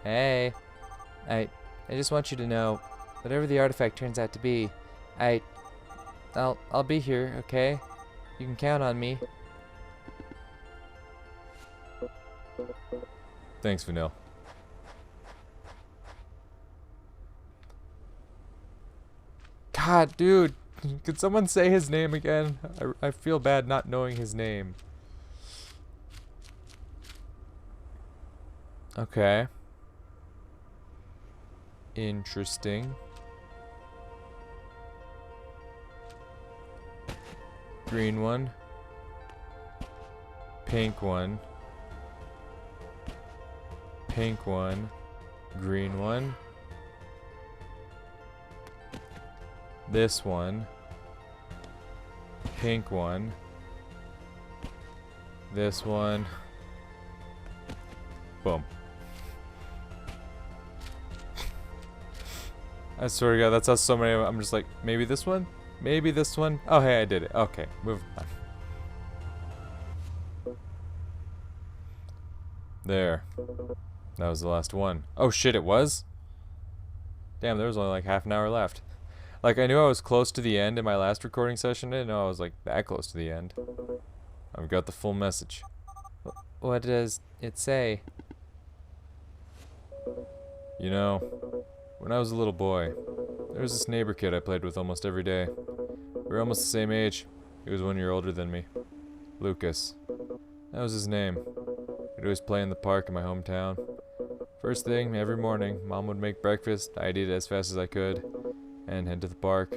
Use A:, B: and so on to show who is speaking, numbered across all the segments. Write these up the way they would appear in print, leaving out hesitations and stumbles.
A: Hey, I I just want you to know, whatever the artifact turns out to be, I I'll be here, okay? You can count on me.
B: Thanks, Vanille. God, dude, could someone say his name again? I feel bad not knowing his name. Okay. Interesting. Green one. Pink one. Pink one. Green one. This one. Pink one. This one. Boom. I swear to God, that's how so many of them, I'm just like, maybe this one? Maybe this one? Oh, hey, I did it. Okay, move on. There. That was the last one. Oh shit, it was? Damn, there was only like half an hour left. Like, I knew I was close to the end in my last recording session. I didn't know I was like that close to the end. I've got the full message.
A: What does it say?
B: You know, when I was a little boy, there was this neighbor kid I played with almost every day. We were almost the same age. He was 1 year older than me. Lucas. That was his name. We'd always play in the park in my hometown. First thing, every morning, Mom would make breakfast. I'd eat it as fast as I could and head to the park.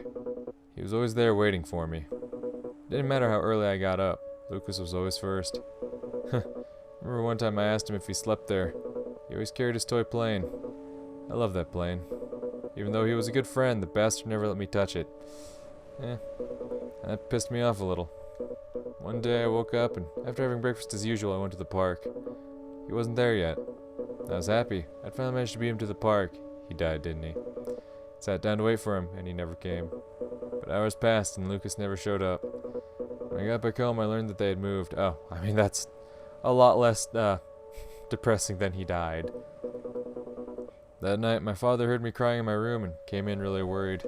B: He was always there waiting for me. It didn't matter how early I got up. Lucas was always first. Remember one time I asked him if he slept there. He always carried his toy plane. I love that plane. Even though he was a good friend, the bastard never let me touch it. That pissed me off a little. One day I woke up and after having breakfast as usual I went to the park. He wasn't there yet. I was happy. I'd finally managed to beat him to the park. He died, didn't he? Sat down to wait for him and he never came. But hours passed and Lucas never showed up. When I got back home I learned that they had moved. Oh, I mean that's a lot less depressing than he died. That night, my father heard me crying in my room and came in really worried.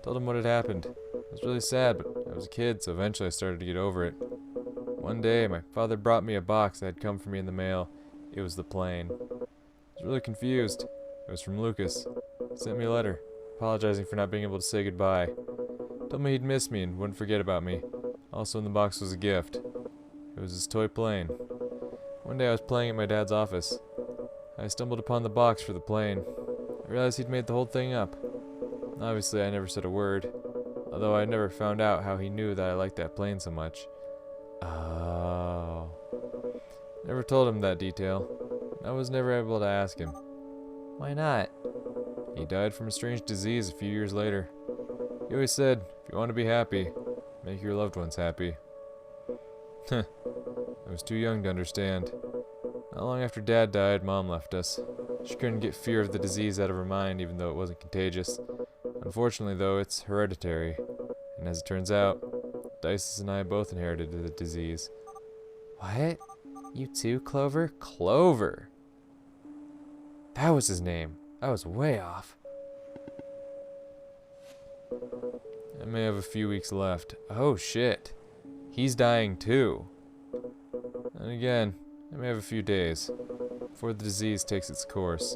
B: Told him what had happened. It was really sad, but I was a kid, so eventually I started to get over it. One day, my father brought me a box that had come for me in the mail. It was the plane. I was really confused. It was from Lucas. He sent me a letter, apologizing for not being able to say goodbye. Told me he'd miss me and wouldn't forget about me. Also in the box was a gift. It was his toy plane. One day I was playing at my dad's office. I stumbled upon the box for the plane. I realized he'd made the whole thing up. Obviously, I never said a word, although I never found out how he knew that I liked that plane so much. Oh. Never told him that detail. I was never able to ask him.
A: Why not?
B: He died from a strange disease a few years later. He always said, if you want to be happy, make your loved ones happy. I was too young to understand. Not long after Dad died, Mom left us. She couldn't get fear of the disease out of her mind, even though it wasn't contagious. Unfortunately, though, it's hereditary. And as it turns out, Dices and I both inherited the disease.
A: What? You too, Clover? Clover! That was his name. I was way off.
B: I may have a few weeks left. Oh shit. He's dying too. And again, I may have a few days before the disease takes its course.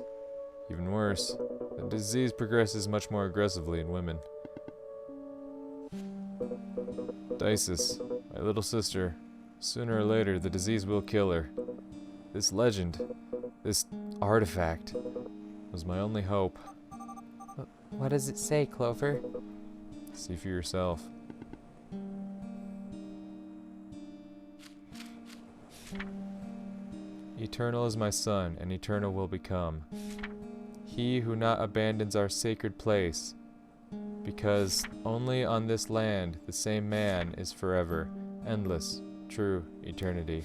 B: Even worse, the disease progresses much more aggressively in women. Dices, my little sister, sooner or later the disease will kill her. This legend, this artifact, was my only hope.
A: What does it say, Clover?
B: See for yourself. Eternal is my son, and eternal will become. He who not abandons our sacred place, because only on this land the same man is forever, endless, true eternity.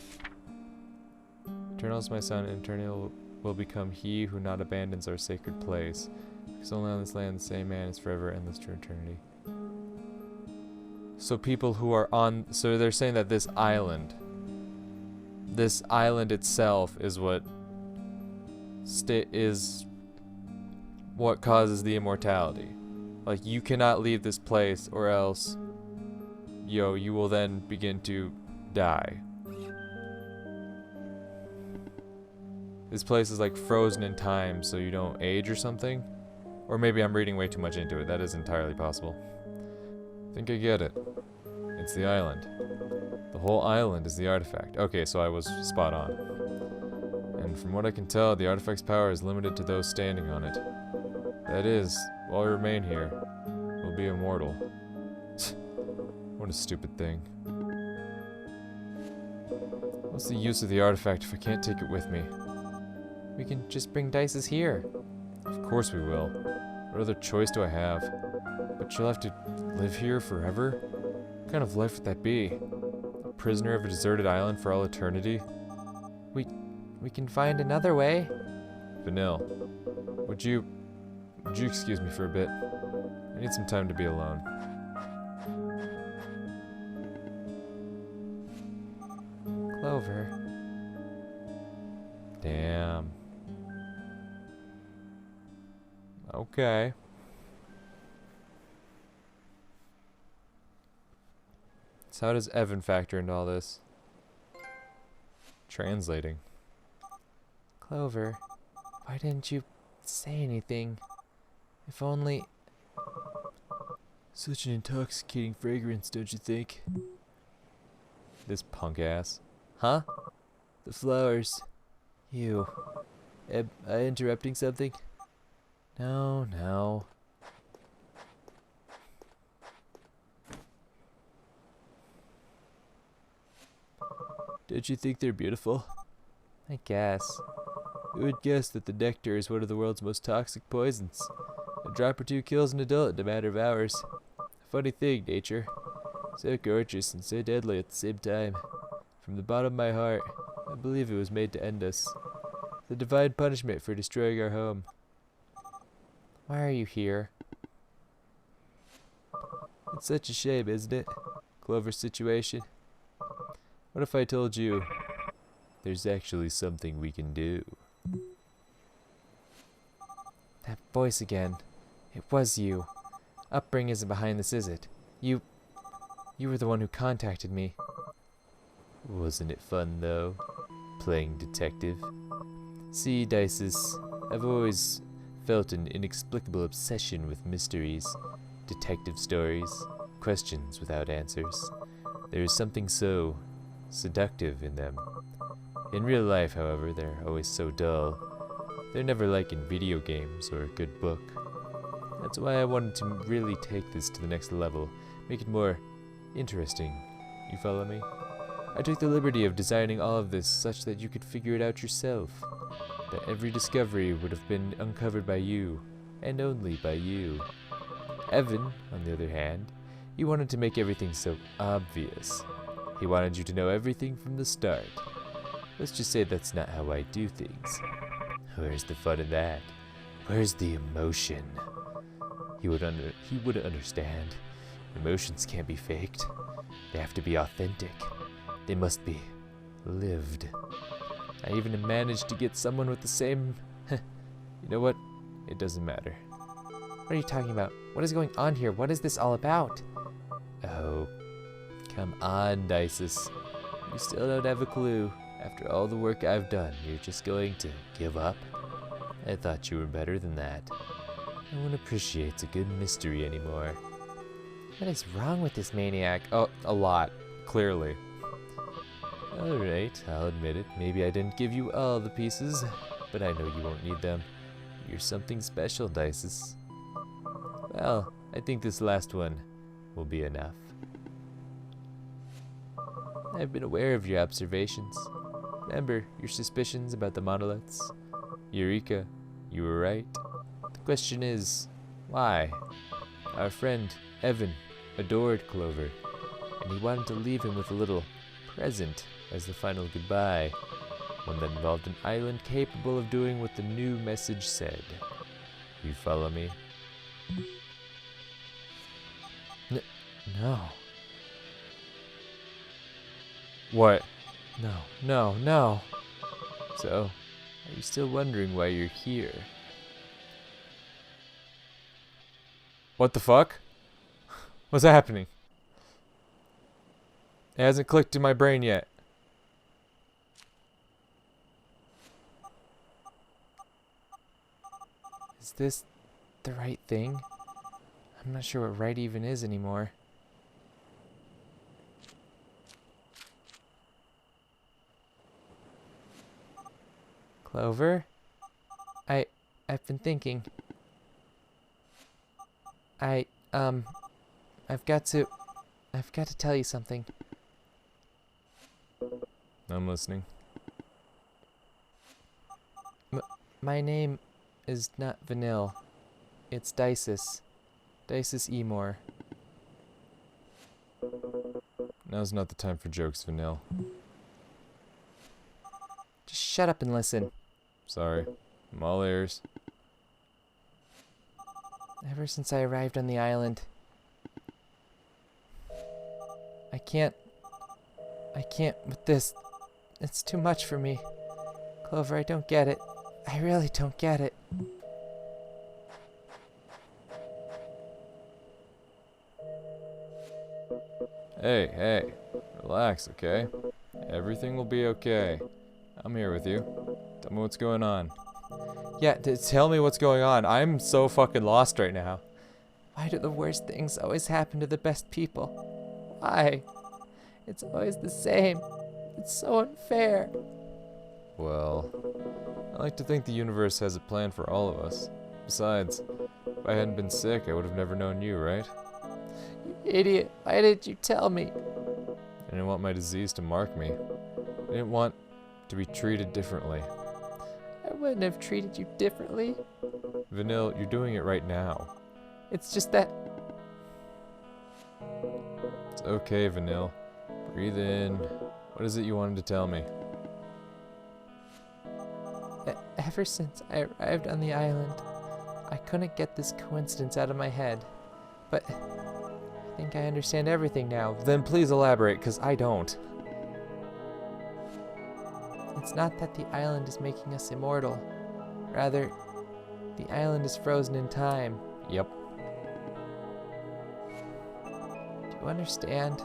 B: Eternal is my son, and eternal will become he who not abandons our sacred place, because only on this land the same man is forever, endless, true eternity. So people who are on, so they're saying that this island itself is what is what causes the immortality. Like, you cannot leave this place or else, you will then begin to die. This place is like frozen in time so you don't age or something. Or maybe I'm reading way too much into it. That is entirely possible. I think I get it. It's the island. The whole island is the artifact. Okay, so I was spot on. And from what I can tell, the artifact's power is limited to those standing on it. That is, while we remain here, we'll be immortal. What a stupid thing. What's the use of the artifact if I can't take it with me?
A: We can just bring Dices here.
B: Of course we will. What other choice do I have? But you'll have to live here forever? What kind of life would that be? A prisoner of a deserted island for all eternity?
A: We can find another way.
B: Vanille, would you excuse me for a bit? I need some time to be alone.
A: Clover.
B: Damn. Okay. So how does Evan factor into all this? Translating.
A: Clover, why didn't you say anything? If only...
B: Such an intoxicating fragrance, don't you think? This punk ass.
A: Huh?
B: The flowers.
A: You.
B: Am I interrupting something?
A: No.
B: Don't you think they're beautiful?
A: I guess.
B: Who would guess that the nectar is one of the world's most toxic poisons? A drop or two kills an adult in a matter of hours. A funny thing, nature. So gorgeous and so deadly at the same time. From the bottom of my heart, I believe it was made to end us. The divine punishment for destroying our home.
A: Why are you here?
B: It's such a shame, isn't it? Clover's situation. What if I told you there's actually something we can do?
A: That voice again. It was you. Upbring isn't behind this, is it? You were the one who contacted me.
B: Wasn't it fun, though? Playing detective? See, Dices, I've always felt an inexplicable obsession with mysteries, detective stories, questions without answers. There is something so seductive in them. In real life, however, they're always so dull. They're never like in video games or a good book. That's why I wanted to really take this to the next level, make it more interesting. You follow me? I took the liberty of designing all of this such that you could figure it out yourself. That every discovery would have been uncovered by you, and only by you. Evan, on the other hand, he wanted to make everything so obvious. He wanted you to know everything from the start. Let's just say that's not how I do things. Where's the fun in that? Where's the emotion? He wouldn't understand. Emotions can't be faked. They have to be authentic. They must be lived. I even managed to get someone with the same... You know what? It doesn't matter.
A: What are you talking about? What is going on here? What is this all about?
B: Oh, come on, Dices. You still don't have a clue. After all the work I've done, you're just going to give up? I thought you were better than that. No one appreciates a good mystery anymore.
A: What is wrong with this maniac? Oh, a lot. Clearly.
B: Alright, I'll admit it. Maybe I didn't give you all the pieces, but I know you won't need them. You're something special, Dices. Well, I think this last one will be enough. I've been aware of your observations. Remember your suspicions about the monoliths? Eureka, you were right. The question is, why? Our friend, Evan, adored Clover, and he wanted to leave him with a little present as the final goodbye, one that involved an island capable of doing what the new message said. You follow me?
A: No.
B: What?
A: No.
B: So,
A: Are you still wondering why you're here?
B: What the fuck? What's happening? It hasn't clicked in my brain yet.
A: Is this the right thing? I'm not sure what right even is anymore. Clover? I've been thinking. I've got to tell you something.
B: I'm listening.
A: My name is not Vanille. It's Dices. Dices Emor.
B: Now's not the time for jokes, Vanille.
A: Just shut up and listen.
B: Sorry. I'm all ears.
A: Ever since I arrived on the island, I can't with this. It's too much for me. Clover, I don't get it. I really don't get it.
B: Hey, relax, okay? Everything will be okay. I'm here with you. Tell me what's going on.
A: Yeah, tell me what's going on. I'm so fucking lost right now. Why do the worst things always happen to the best people? Why? It's always the same. It's so unfair.
B: Well, I like to think the universe has a plan for all of us. Besides, if I hadn't been sick, I would have never known you, right?
A: You idiot. Why didn't you tell me?
B: I didn't want my disease to mark me. I didn't want to be treated differently.
A: I wouldn't have treated you differently.
B: Vanille, you're doing it right now.
A: It's just that...
B: It's okay, Vanille. Breathe in. What is it you wanted to tell me?
A: Ever since I arrived on the island, I couldn't get this coincidence out of my head. But I think I understand everything now.
B: Then please elaborate, because I don't.
A: It's not that the island is making us immortal. Rather, the island is frozen in time.
B: Yep.
A: Do you understand?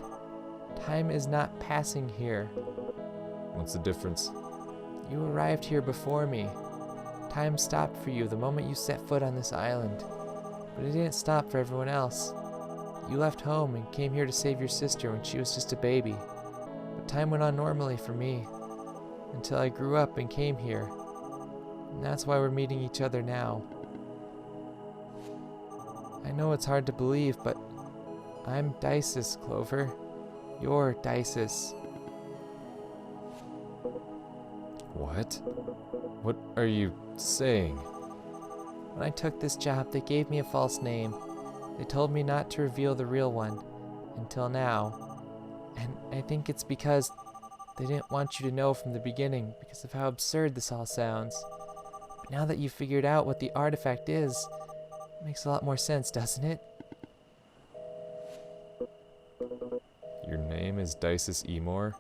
A: Time is not passing here.
B: What's the difference?
A: You arrived here before me. Time stopped for you the moment you set foot on this island. But it didn't stop for everyone else. You left home and came here to save your sister when she was just a baby. But time went on normally for me. Until I grew up and came here. And that's why we're meeting each other now. I know it's hard to believe, but I'm Dices, Clover. You're Dices.
B: What? What are you saying?
A: When I took this job, they gave me a false name. They told me not to reveal the real one. Until now. And I think it's because they didn't want you to know from the beginning because of how absurd this all sounds. But now that you've figured out what the artifact is, it makes a lot more sense, doesn't it?
B: Your name is Dices Emor?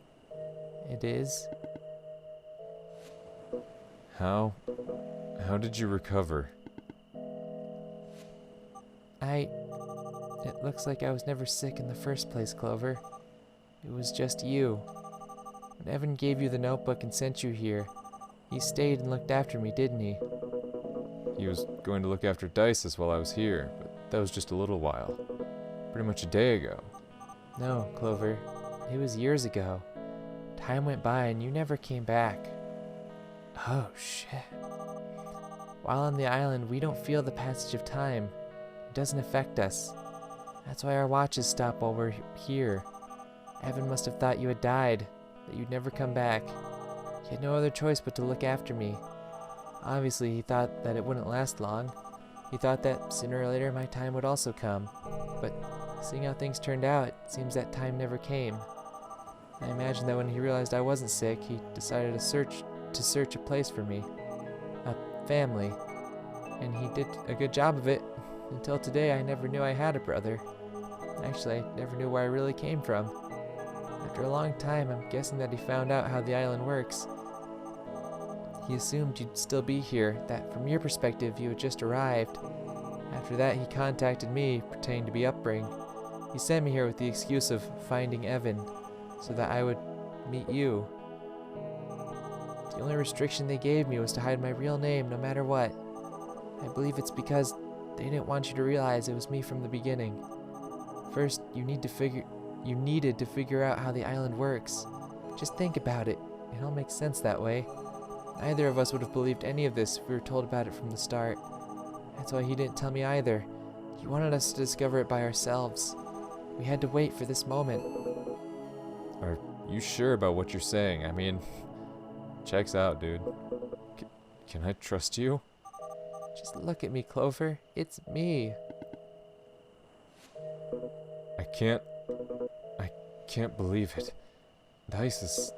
A: It is.
B: How did you recover?
A: It looks like I was never sick in the first place, Clover. It was just you. When Evan gave you the notebook and sent you here, he stayed and looked after me, didn't he?
B: He was going to look after Dices while I was here, but that was just a little while. Pretty much a day ago.
A: No, Clover. It was years ago. Time went by and you never came back. Oh, shit. While on the island, we don't feel the passage of time. It doesn't affect us. That's why our watches stop while we're here. Evan must have thought you had died, that you'd never come back. He had no other choice but to look after me. Obviously, he thought that it wouldn't last long. He thought that sooner or later my time would also come. But seeing how things turned out, it seems that time never came. I imagine that when he realized I wasn't sick, he decided to search a place for me. A family. And he did a good job of it. Until today, I never knew I had a brother. Actually, I never knew where I really came from. After a long time, I'm guessing that he found out how the island works. He assumed you'd still be here, that from your perspective you had just arrived. After that, he contacted me, pretending to be Upbring. He sent me here with the excuse of finding Evan, so that I would meet you. The only restriction they gave me was to hide my real name no matter what. I believe it's because they didn't want you to realize it was me from the beginning. First, you needed to figure out how the island works. Just think about it. It all makes sense that way. Neither of us would have believed any of this if we were told about it from the start. That's why he didn't tell me either. He wanted us to discover it by ourselves. We had to wait for this moment.
B: Are you sure about what you're saying? I mean, checks out, dude. Can I trust you?
A: Just look at me, Clover. It's me.
B: I can't believe it. Dices.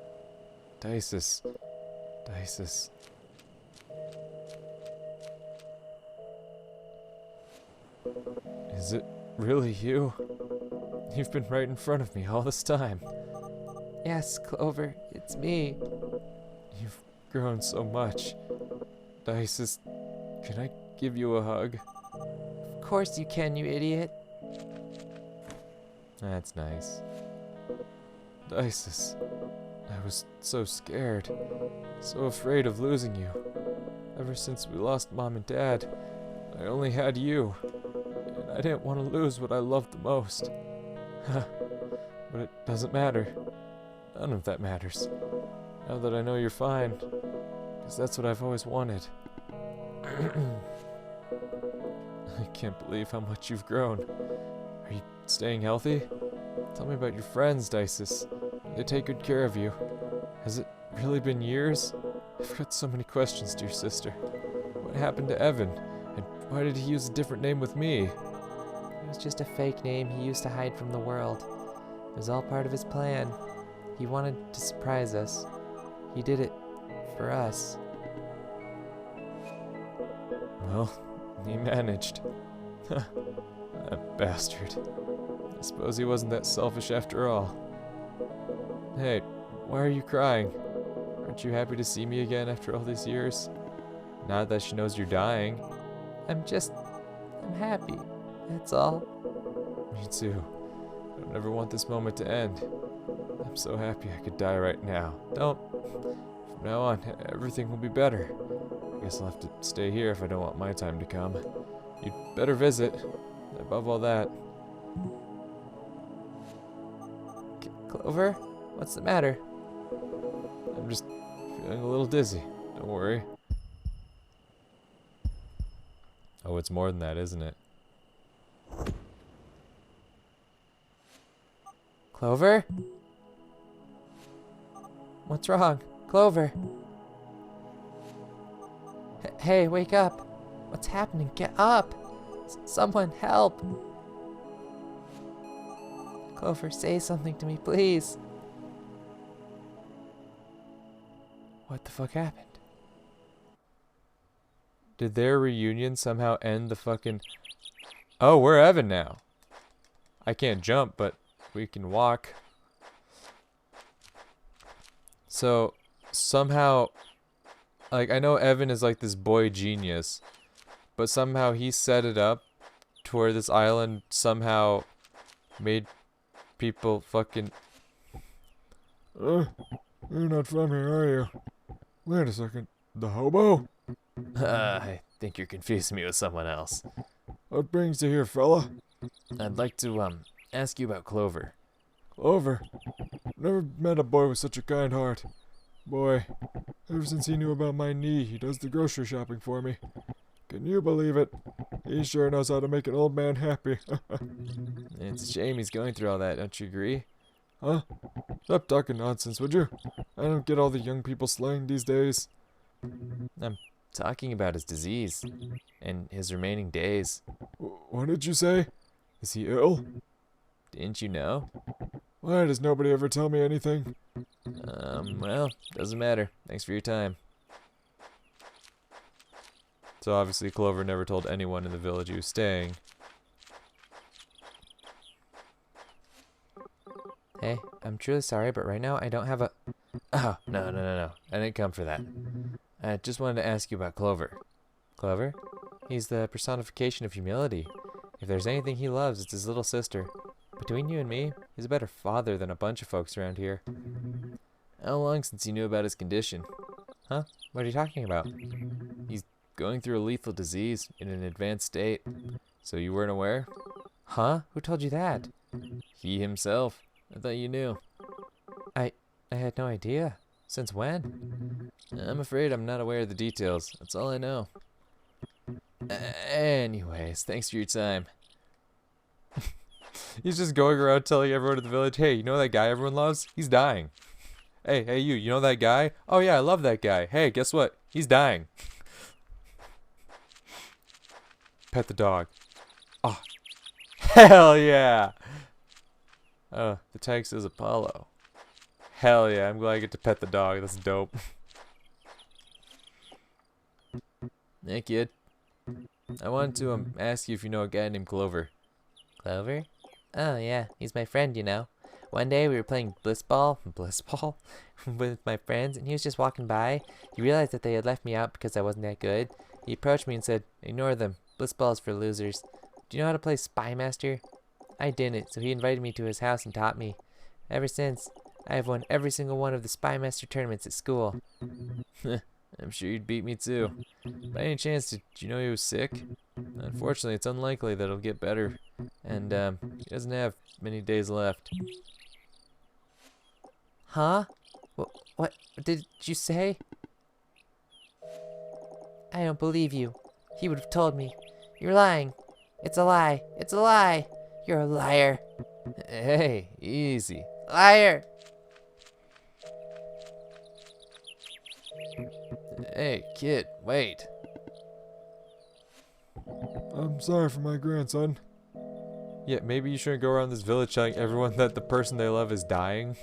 B: Is it really you? You've been right in front of me all this time.
A: Yes, Clover, it's me.
B: You've grown so much. Dices, can I give you a hug?
A: Of course you can, you idiot.
B: That's nice. Dices, I was so scared, so afraid of losing you. Ever since we lost Mom and Dad, I only had you, and I didn't want to lose what I loved the most. But it doesn't matter. None of that matters. Now that I know you're fine, because that's what I've always wanted. I can't believe how much you've grown. Are you staying healthy? Tell me about your friends, Dices. They take good care of you. Has it really been years? I've got so many questions, dear sister. What happened to Evan? And why did he use a different name with me?
A: It was just a fake name he used to hide from the world. It was all part of his plan. He wanted to surprise us. He did it for us.
B: Well, he managed. That bastard. I suppose he wasn't that selfish after all. Hey, why are you crying? Aren't you happy to see me again after all these years? Now that she knows you're dying.
A: I'm happy. That's all.
B: Me too. I don't ever want this moment to end. I'm so happy I could die right now. Don't. From now on, everything will be better. I guess I'll have to stay here if I don't want my time to come. You'd better visit. Above all that.
A: Clover? What's the matter?
B: I'm just feeling a little dizzy. Don't worry. Oh, it's more than that, isn't it?
A: Clover? What's wrong? Clover? Hey, wake up. What's happening? Get up. Someone help. Clover, say something to me, please. What the fuck happened?
B: Did their reunion somehow end the fucking... Oh, we're Evan now. I can't jump, but we can walk. So, somehow... Like, I know Evan is like this boy genius, but somehow he set it up to where this island somehow made people fucking...
C: You're not from here, are you? Wait a second. The hobo?
B: I think you're confusing me with someone else.
C: What brings you here, fella?
B: I'd like to, ask you about Clover.
C: Clover. Never met a boy with such a kind heart. Boy, ever since he knew about my knee, he does the grocery shopping for me. Can you believe it? He sure knows how to make an old man happy.
B: It's a shame he's going through all that, don't you agree?
C: Huh? Stop talking nonsense, would you? I don't get all the young people slang these days.
B: I'm talking about his disease and his remaining days.
C: What did you say? Is he ill?
B: Didn't you know?
C: Why does nobody ever tell me anything?
B: Well, doesn't matter. Thanks for your time. So obviously Clover never told anyone in the village he was staying.
A: Hey, I'm truly sorry, but right now I don't have a...
B: Oh, no. I didn't come for that.
A: I just wanted to ask you about Clover. Clover? He's the personification of humility. If there's anything he loves, it's his little sister. Between you and me, he's a better father than a bunch of folks around here. How long since you knew about his condition? Huh? What are you talking about? He's going through a lethal disease in an advanced state. So you weren't aware? Huh? Who told you that? He himself. I thought you knew. I had no idea. Since when? I'm afraid I'm not aware of the details. That's all I know. Anyways, thanks for your time.
B: He's just going around telling everyone in the village, hey, you know that guy everyone loves? He's dying. Hey, you know that guy? Oh yeah, I love that guy. Hey, guess what? He's dying. Pet the dog. Oh, hell yeah. Oh, the tag says Apollo. Hell yeah, I'm glad I get to pet the dog. That's dope.
A: Hey, kid. I wanted to ask you if you know a guy named Clover. Clover? Oh, yeah. He's my friend, you know. One day we were playing blitzball with my friends, and he was just walking by. He realized that they had left me out because I wasn't that good. He approached me and said, ignore them. Blitzball is for losers. Do you know how to play Spy Master? I didn't, so he invited me to his house and taught me. Ever since, I have won every single one of the Spy Master tournaments at school. I'm sure you'd beat me too. By any chance, did you know he was sick? Unfortunately, it's unlikely that he'll get better. And, he doesn't have many days left. Huh? What did you say? I don't believe you. He would have told me. You're lying. It's a lie. It's a lie. You're a liar.
B: Hey, easy.
A: Liar!
B: Hey, kid, wait.
C: I'm sorry for my grandson.
B: Yeah, maybe you shouldn't go around this village telling everyone that the person they love is dying.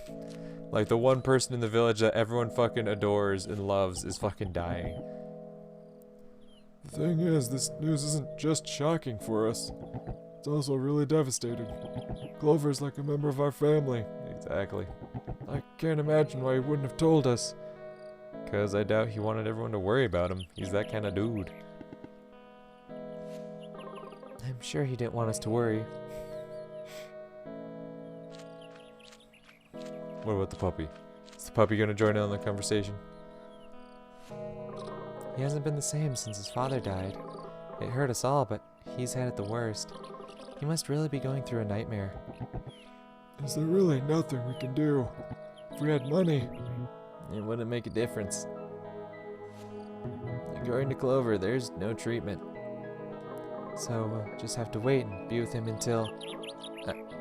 B: Like, the one person in the village that everyone fucking adores and loves is fucking dying.
C: The thing is, this news isn't just shocking for us. It's also really devastating. Clover's like a member of our family.
B: Exactly.
C: I can't imagine why he wouldn't have told us.
B: Because I doubt he wanted everyone to worry about him. He's that kind of dude.
A: I'm sure he didn't want us to worry.
B: What about the puppy? Is the puppy going to join in on the conversation?
A: He hasn't been the same since his father died. It hurt us all, but he's had it the worst. He must really be going through a nightmare.
C: Is there really nothing we can do? If we had money.
B: It wouldn't make a difference. According to Clover, there's no treatment.
A: So we'll just have to wait and be with him until...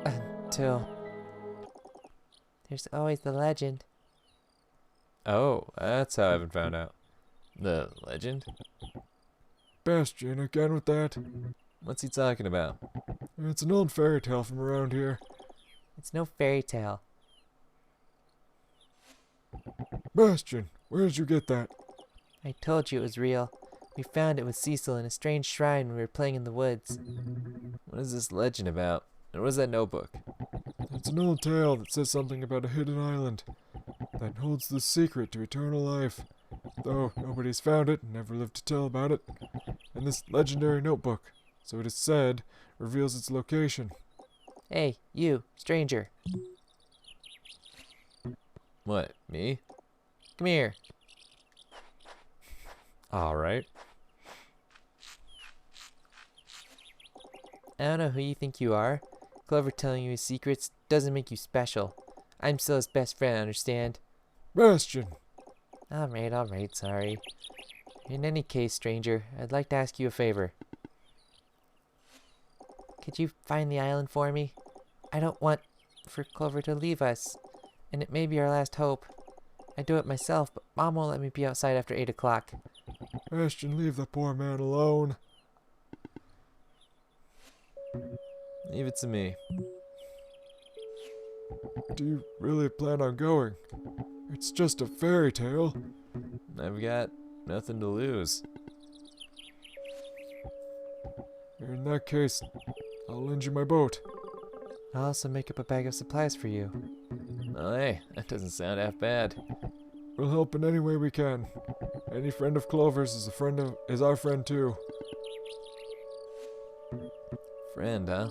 A: until... There's always the legend.
B: Oh, that's how I haven't found out. The legend?
C: Bastion, again with that?
B: What's he talking about?
C: It's an old fairy tale from around here.
A: It's no fairy tale.
C: Bastion, where did you get that?
A: I told you it was real. We found it with Cecil in a strange shrine when we were playing in the woods.
B: What is this legend about? And what is that notebook?
C: It's an old tale that says something about a hidden island that holds the secret to eternal life, though nobody's found it and never lived to tell about it. And this legendary notebook, so it is said, reveals its location.
A: Hey, you, stranger.
B: What, me?
A: Come here.
B: Alright.
A: I don't know who you think you are. Clover telling you his secrets doesn't make you special. I'm still his best friend, understand?
C: Bastion!
A: Alright, sorry. In any case, stranger, I'd like to ask you a favor. Could you find the island for me? I don't want for Clover to leave us, and it may be our last hope. I'd do it myself, but Mom won't let me be outside after 8 o'clock.
C: Bastion, leave the poor man alone.
B: Leave it to me.
C: Do you really plan on going? It's just a fairy tale.
B: I've got nothing to lose.
C: In that case, I'll lend you my boat.
A: I'll also make up a bag of supplies for you.
B: Oh, hey, that doesn't sound half bad.
C: We'll help in any way we can. Any friend of Clover's is our friend too.
B: Friend, huh?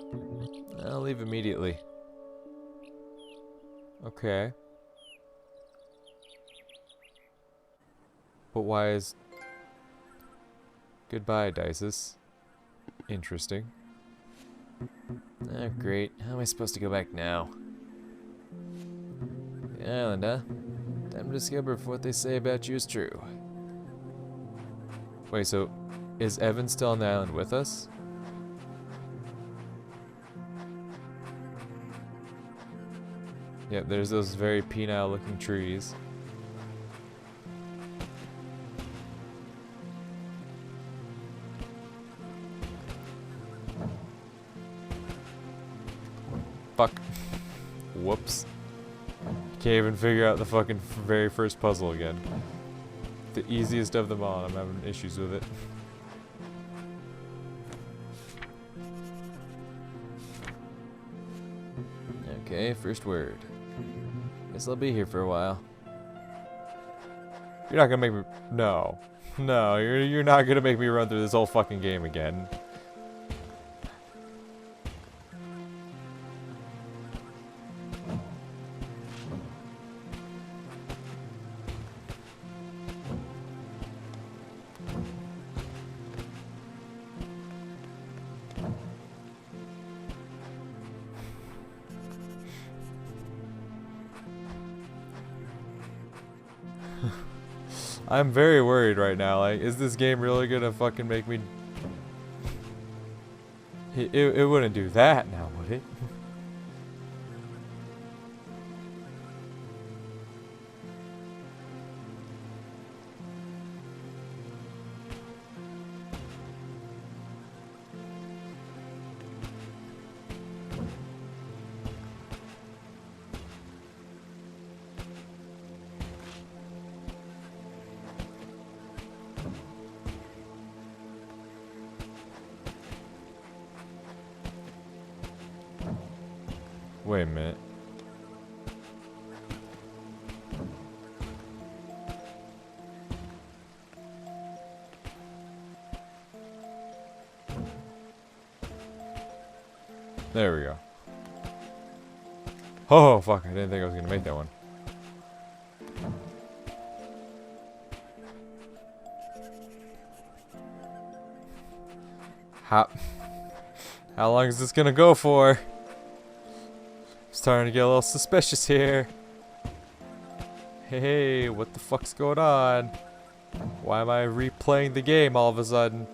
B: I'll leave immediately. Okay. But why is... Goodbye, Dices. Interesting.
A: Oh, great. How am I supposed to go back now? The island, huh? Time to discover if what they say about you is true.
B: Wait, so is Evan still on the island with us? Yep, there's those very penile looking trees. Fuck. Whoops. Can't even figure out the fucking very first puzzle again. The easiest of them all, I'm having issues with it.
A: Okay, first word. Guess I'll be here for a while.
B: You're not gonna make me... No. No, you're not gonna make me run through this whole fucking game again. I'm very worried right now. Like, is this game really gonna fucking make me... It wouldn't do that now, would it? Wait a minute. There we go. Oh, fuck. I didn't think I was going to make that one. How long is this going to go for? Starting to get a little suspicious here. Hey, what the fuck's going on? Why am I replaying the game all of a sudden?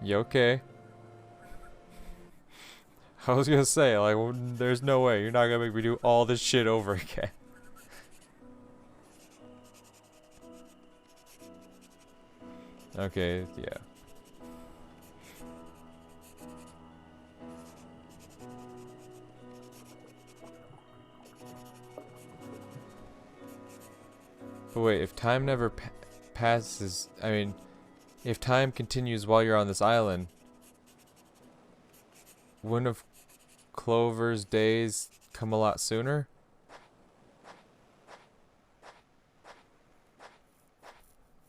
B: You okay? I was gonna say, like, there's no way. You're not gonna make me do all this shit over again. Okay, yeah. But wait, if time never passes, I mean, if time continues while you're on this island, wouldn't have Clover's days come a lot sooner?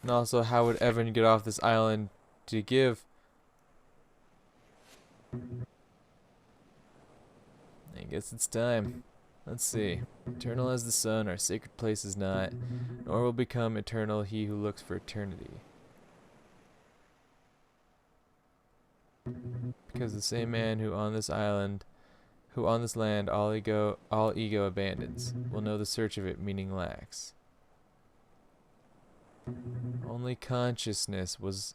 B: And also, how would Evan get off this island to give? I guess it's time. Let's see. Eternal as the sun, our sacred place is not, nor will become eternal he who looks for eternity. Because the same man who on this island, who on this land all ego abandons, will know the search of it meaning lacks. Only consciousness was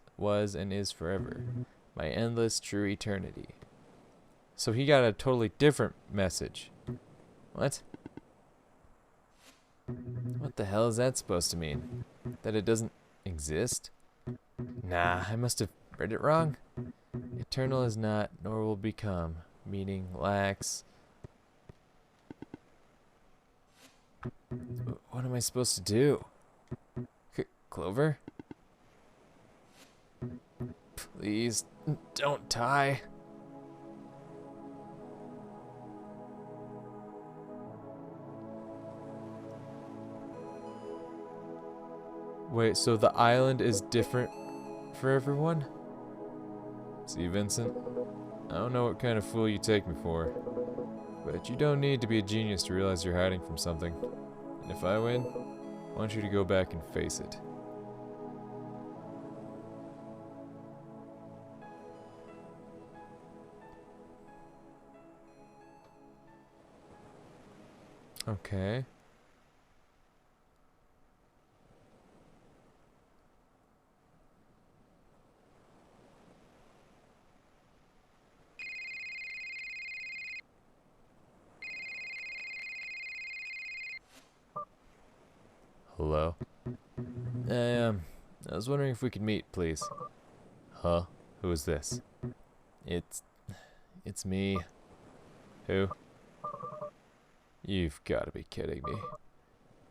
B: and is forever, my endless true eternity. So he got a totally different message. What? What the hell is that supposed to mean? That it doesn't exist? Nah, I must have
A: read it wrong? Eternal is not, nor will become, meaning lacks. What am I supposed to do? Clover? Please, don't die.
B: Wait, so the island is different for everyone? See, Vincent, I don't know what kind of fool you take me for, but you don't need to be a genius to realize you're hiding from something. And if I win, I want you to go back and face it. Okay. Hello? I was wondering if we could meet, please. Huh? Who is this?
A: It's me.
B: Who? You've got to be kidding me.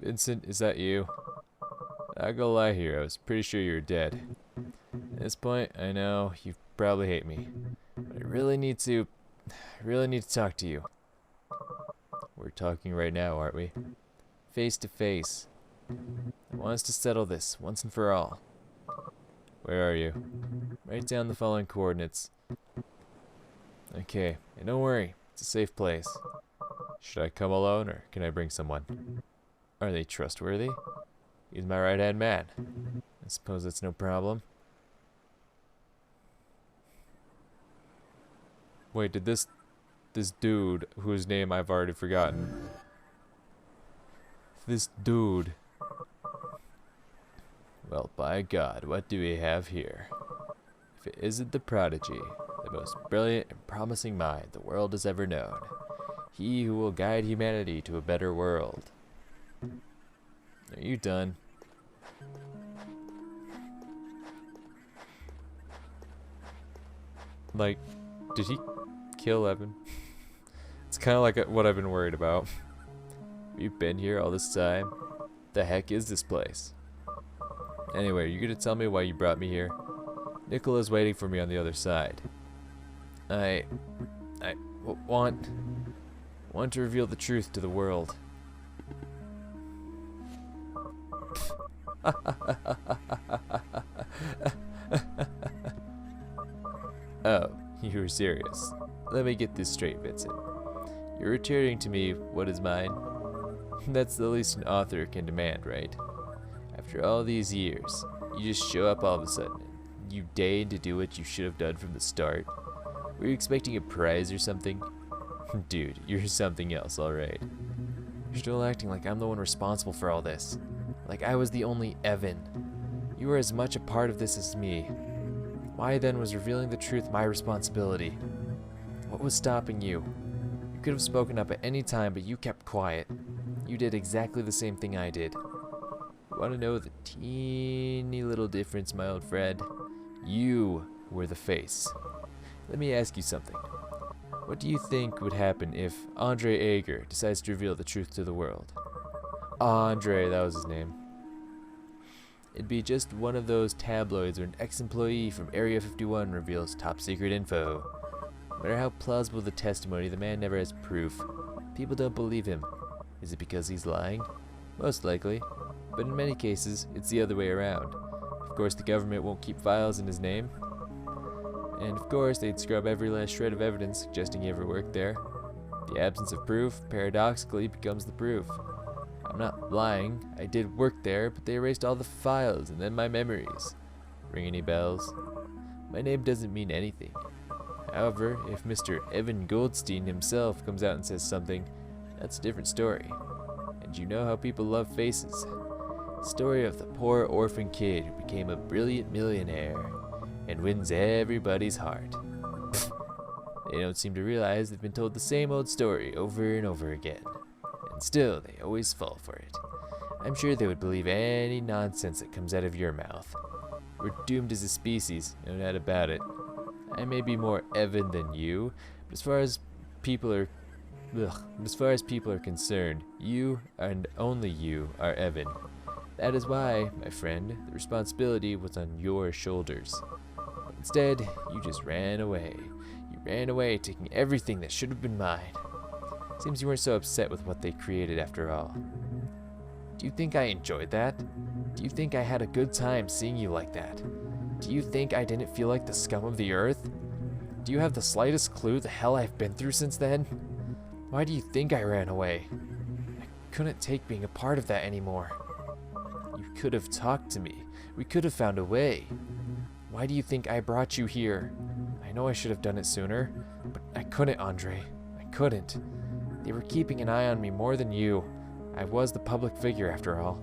B: Vincent, is that you? I go lie here, I was pretty sure you were dead. At this point, I know you probably hate me, but I really need to talk to you. We're talking right now, aren't we?
A: Face to face. I want us to settle this once and for all.
B: Where are you?
A: Write down the following coordinates. Okay, and don't worry, it's a safe place.
B: Should I come alone, or can I bring someone?
A: Are they trustworthy? He's my right-hand man. I suppose that's no problem.
B: Wait, did this dude, whose name I've already forgotten, this dude... Well, by God, what do we have here? If it isn't the prodigy, the most brilliant and promising mind the world has ever known. He who will guide humanity to a better world.
A: Are you done?
B: Like, did he kill Evan? It's kind of like what I've been worried about.
A: You've been here all this time? The heck is this place?
B: Anyway, are you gonna tell me why you brought me here? Nicola's waiting for me on the other side.
A: I want to reveal the truth to the world.
B: Oh, you were serious.
A: Let me get this straight, Vincent. You're returning to me what is mine. That's the least an author can demand, right? After all these years, you just show up all of a sudden. You deign to do what you should have done from the start. Were you expecting a prize or something? Dude, you're something else, alright. You're still acting like I'm the one responsible for all this. Like I was the only Evan. You were as much a part of this as me. Why then was revealing the truth my responsibility? What was stopping you? You could have spoken up at any time, but you kept quiet. You did exactly the same thing I did. You want to know the teeny little difference, my old friend? You were the face. Let me ask you something. What do you think would happen if Andre Ager decides to reveal the truth to the world?
B: Andre, that was his name.
A: It'd be just one of those tabloids where an ex-employee from Area 51 reveals top-secret info. No matter how plausible the testimony, the man never has proof. People don't believe him. Is it because he's lying? Most likely. But in many cases, it's the other way around. Of course, the government won't keep files in his name. And of course, they'd scrub every last shred of evidence suggesting he ever worked there. The absence of proof, paradoxically, becomes the proof. I'm not lying. I did work there, but they erased all the files and then my memories. Ring any bells? My name doesn't mean anything. However, if Mr. Evan Goldstein himself comes out and says something, that's a different story. And you know how people love faces. Story of the poor orphan kid who became a brilliant millionaire and wins everybody's heart. They don't seem to realize they've been told the same old story over and over again. And still, they always fall for it. I'm sure they would believe any nonsense that comes out of your mouth.
B: We're doomed as a species, no doubt about it. I may be more Evan than you, but as far as people are concerned, you and only you are Evan. That is why, my friend, the responsibility was on your shoulders. But instead, you just ran away. You ran away, taking everything that should have been mine. Seems you weren't so upset with what they created after all. Do you think I enjoyed that? Do you think I had a good time seeing you like that? Do you think I didn't feel like the scum of the earth? Do you have the slightest clue the hell I've been through since then? Why do you think I ran away? I couldn't take being a part of that anymore. You could have talked to me. We could have found a way. Why do you think I brought you here? I know I should have done it sooner, but I couldn't, Andre. I couldn't. They were keeping an eye on me more than you. I was the public figure after all.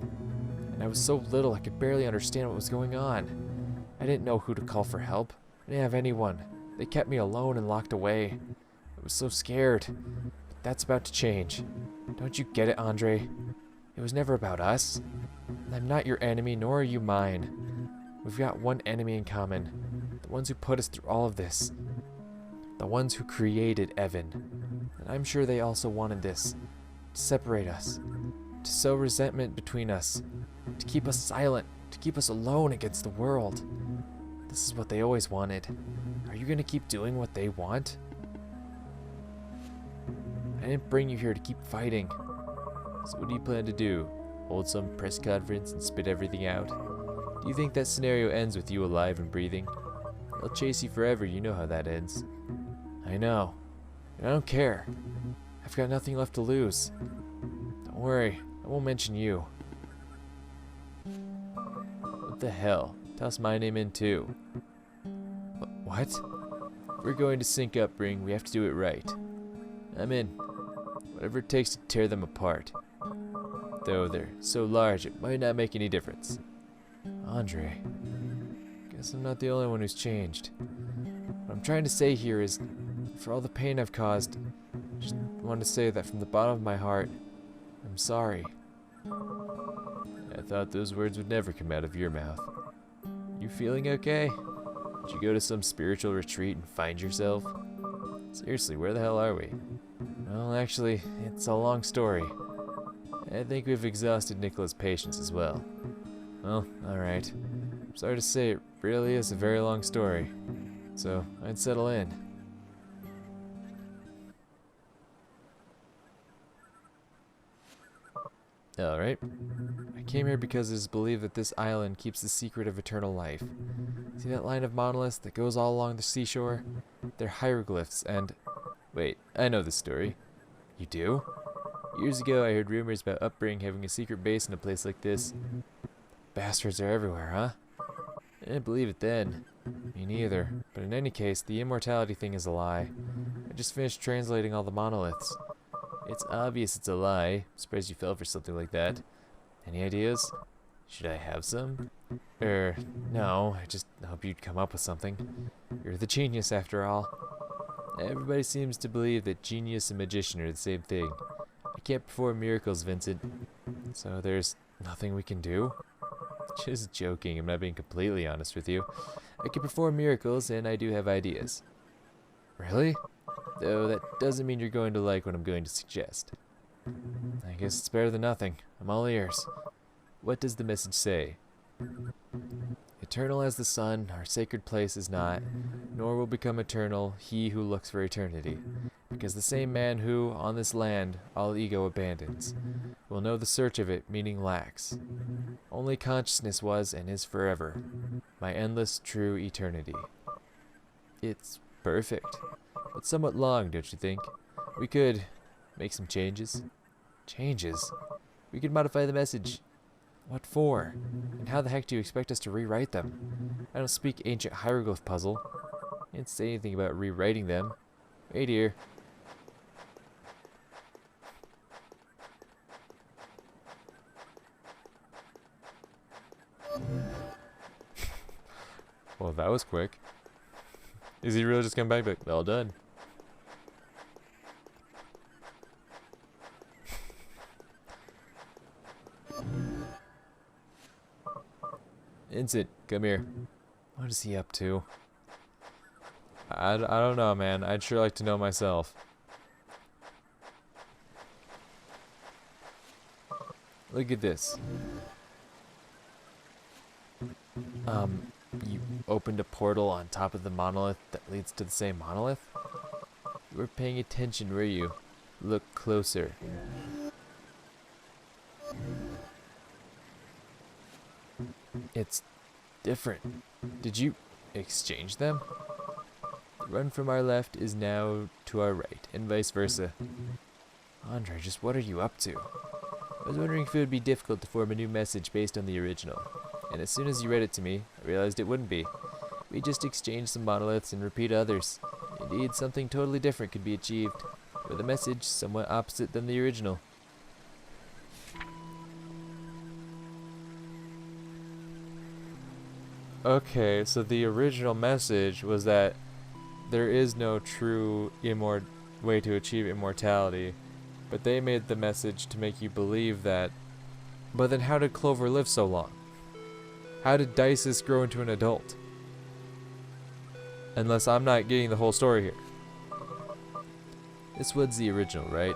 B: And I was so little I could barely understand what was going on. I didn't know who to call for help. I didn't have anyone. They kept me alone and locked away. I was so scared. But that's about to change. Don't you get it, Andre? It was never about us. I'm not your enemy, nor are you mine. We've got one enemy in common. The ones who put us through all of this. The ones who created Evan. And I'm sure they also wanted this. To separate us. To sow resentment between us. To keep us silent. To keep us alone against the world. This is what they always wanted. Are you gonna keep doing what they want? I didn't bring you here to keep fighting. So what do you plan to do? Hold some press conference and spit everything out? Do you think that scenario ends with you alive and breathing? They'll chase you forever, you know how that ends. I know. And I don't care. I've got nothing left to lose. Don't worry, I won't mention you. What the hell? Toss my name in too. What? If we're going to sync up Ring, we have to do it right. I'm in. Whatever it takes to tear them apart. Though they're so large, it might not make any difference. Andre, guess I'm not the only one who's changed. What I'm trying to say here is, for all the pain I've caused, I just want to say that from the bottom of my heart, I'm sorry. I thought those words would never come out of your mouth. You feeling okay? Did you go to some spiritual retreat and find yourself? Seriously, where the hell are we? Well, actually, it's a long story. I think we've exhausted Nicola's patience as well. Well, alright. Sorry to say, it really is a very long story. So, I'd settle in. Alright. I came here because it is believed that this island keeps the secret of eternal life. See that line of monoliths that goes all along the seashore? They're hieroglyphs and... Wait, I know this story. You do? Years ago, I heard rumors about Upbring having a secret base in a place like this. Bastards are everywhere, huh? I didn't believe it then. Me neither. But in any case, the immortality thing is a lie. I just finished translating all the monoliths. It's obvious it's a lie. Surprised you fell for something like that. Any ideas? Should I have some? No, I just hope you'd come up with something. You're the genius after all. Everybody seems to believe that genius and magician are the same thing. I can't perform miracles, Vincent. So there's nothing we can do? Just joking, I'm not being completely honest with you. I can perform miracles and I do have ideas. Really? Though that doesn't mean you're going to like what I'm going to suggest. I guess it's better than nothing. I'm all ears. What does the message say? Eternal as the sun, our sacred place is not, nor will become eternal he who looks for eternity. Because the same man who, on this land, all ego abandons, will know the search of it meaning lacks. Only consciousness was and is forever, my endless true eternity. It's perfect, but somewhat long, don't you think? We could make some changes. Changes? We could modify the message. What for? And how the heck do you expect us to rewrite them? I don't speak ancient hieroglyph puzzle. I didn't say anything about rewriting them. Wait here. Well, that was quick. Is he really just coming back? But well done. Vincent, come here. What is he up to? I don't know, man. I'd sure like to know myself. Look at this. You opened a portal on top of the monolith that leads to the same monolith? You weren't paying attention, were you? Look closer. It's different. Did you exchange them? The run from our left is now to our right, and vice versa. Andre, just what are you up to? I was wondering if it would be difficult to form a new message based on the original. And as soon as you read it to me, I realized it wouldn't be. We just exchange some monoliths and repeat others. Indeed, something totally different could be achieved, with a message somewhat opposite than the original. Okay, so the original message was that there is no true way to achieve immortality, but they made the message to make you believe that. But then how did Clover live so long? How did Dices grow into an adult? Unless I'm not getting the whole story here. This was the original, right?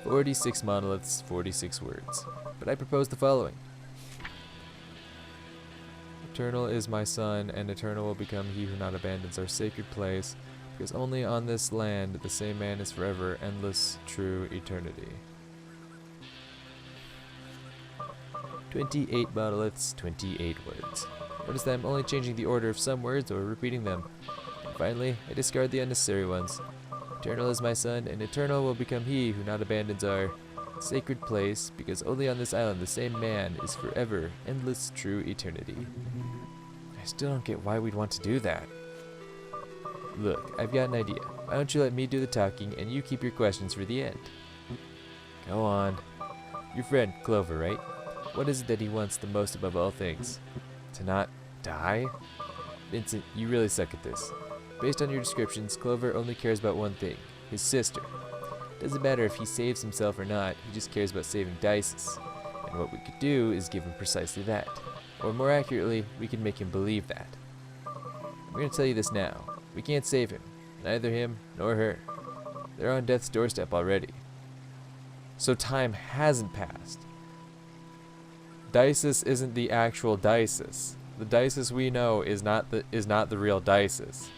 B: 46 monoliths, 46 words. But I propose the following. Eternal is my son, and eternal will become he who not abandons our sacred place, because only on this land the same man is forever, endless, true eternity. 28 monoliths, 28 words. Notice that I'm only changing the order of some words or repeating them. And finally, I discard the unnecessary ones. Eternal is my son, and eternal will become he who not abandons our sacred place, because only on this island the same man is forever, endless, true eternity. I still don't get why we'd want to do that. Look, I've got an idea. Why don't you let me do the talking and you keep your questions for the end? Go on. Your friend, Clover, right? What is it that he wants the most above all things? To not die? Vincent, you really suck at this. Based on your descriptions, Clover only cares about one thing, his sister. Doesn't matter if he saves himself or not, he just cares about saving Dices. And what we could do is give him precisely that. Or more accurately, we can make him believe that. I'm going to tell you this now. We can't save him. Neither him nor her. They're on death's doorstep already. So time hasn't passed. Dices isn't the actual Dices. The Dices we know is not the real Dices.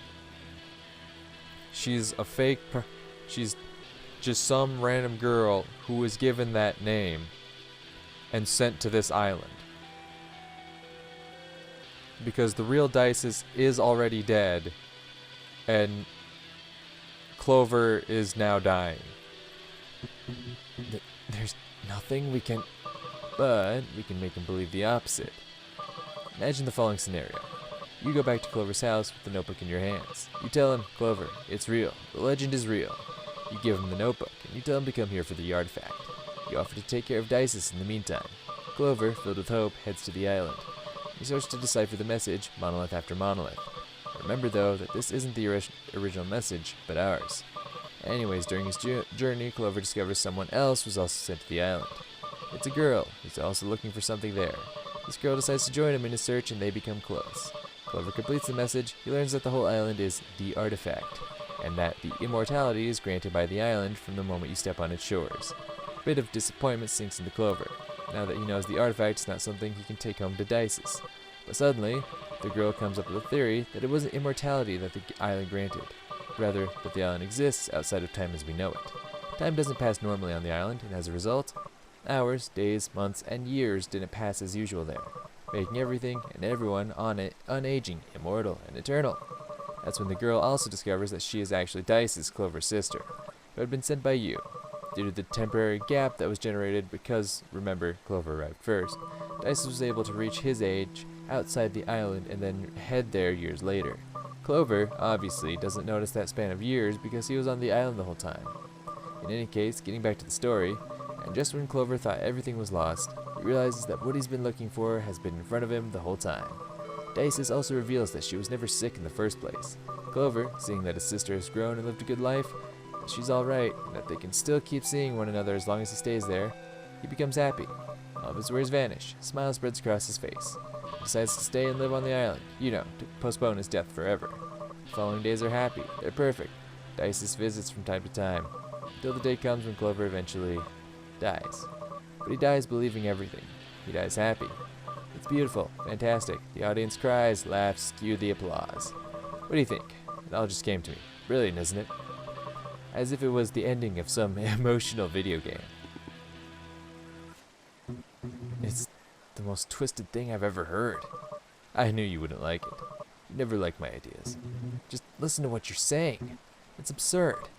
B: She's a fake. She's just some random girl who was given that name and sent to this island. Because the real Dices is already dead, and Clover is now dying. There's nothing we can. But we can make him believe the opposite. Imagine the following scenario. You go back to Clover's house with the notebook in your hands. You tell him, Clover, it's real. The legend is real. You give him the notebook, and you tell him to come here for the artifact. You offer to take care of Dices in the meantime. Clover, filled with hope, heads to the island. He starts to decipher the message, monolith after monolith. Remember, though, that this isn't the original message, but ours. Anyways, during his journey, Clover discovers someone else was also sent to the island. It's a girl who's also looking for something there. This girl decides to join him in his search, and they become close. Clover completes the message. He learns that the whole island is the artifact, and that the immortality is granted by the island from the moment you step on its shores. A bit of disappointment sinks into Clover, now that he knows the artifact is not something he can take home to Dices. But suddenly, the girl comes up with a theory that it wasn't immortality that the island granted, rather that the island exists outside of time as we know it. Time doesn't pass normally on the island, and as a result, hours, days, months, and years didn't pass as usual there, making everything and everyone on it unaging, immortal, and eternal. That's when the girl also discovers that she is actually Dices, Clover's sister, who had been sent by you. Due to the temporary gap that was generated because, remember, Clover arrived first, Dices was able to reach his age outside the island and then head there years later. Clover, obviously, doesn't notice that span of years because he was on the island the whole time. In any case, getting back to the story, and just when Clover thought everything was lost, he realizes that what he's been looking for has been in front of him the whole time. Dices also reveals that she was never sick in the first place. Clover, seeing that his sister has grown and lived a good life, that she's alright, and that they can still keep seeing one another as long as he stays there, he becomes happy. All of his worries vanish, a smile spreads across his face.
A: He decides to stay and live on the island, to postpone his death forever. The following days are happy. They're perfect. Dices visits from time to time, until the day comes when Clover eventually dies. But he dies believing everything. He dies happy. It's beautiful, fantastic. The audience cries, laughs, cue the applause. What do you think? It all just came to me. Brilliant, isn't it? As if it was the ending of some emotional video game. It's the most twisted thing I've ever heard. I knew you wouldn't like it. You never like my ideas. Just listen to what you're saying. It's absurd.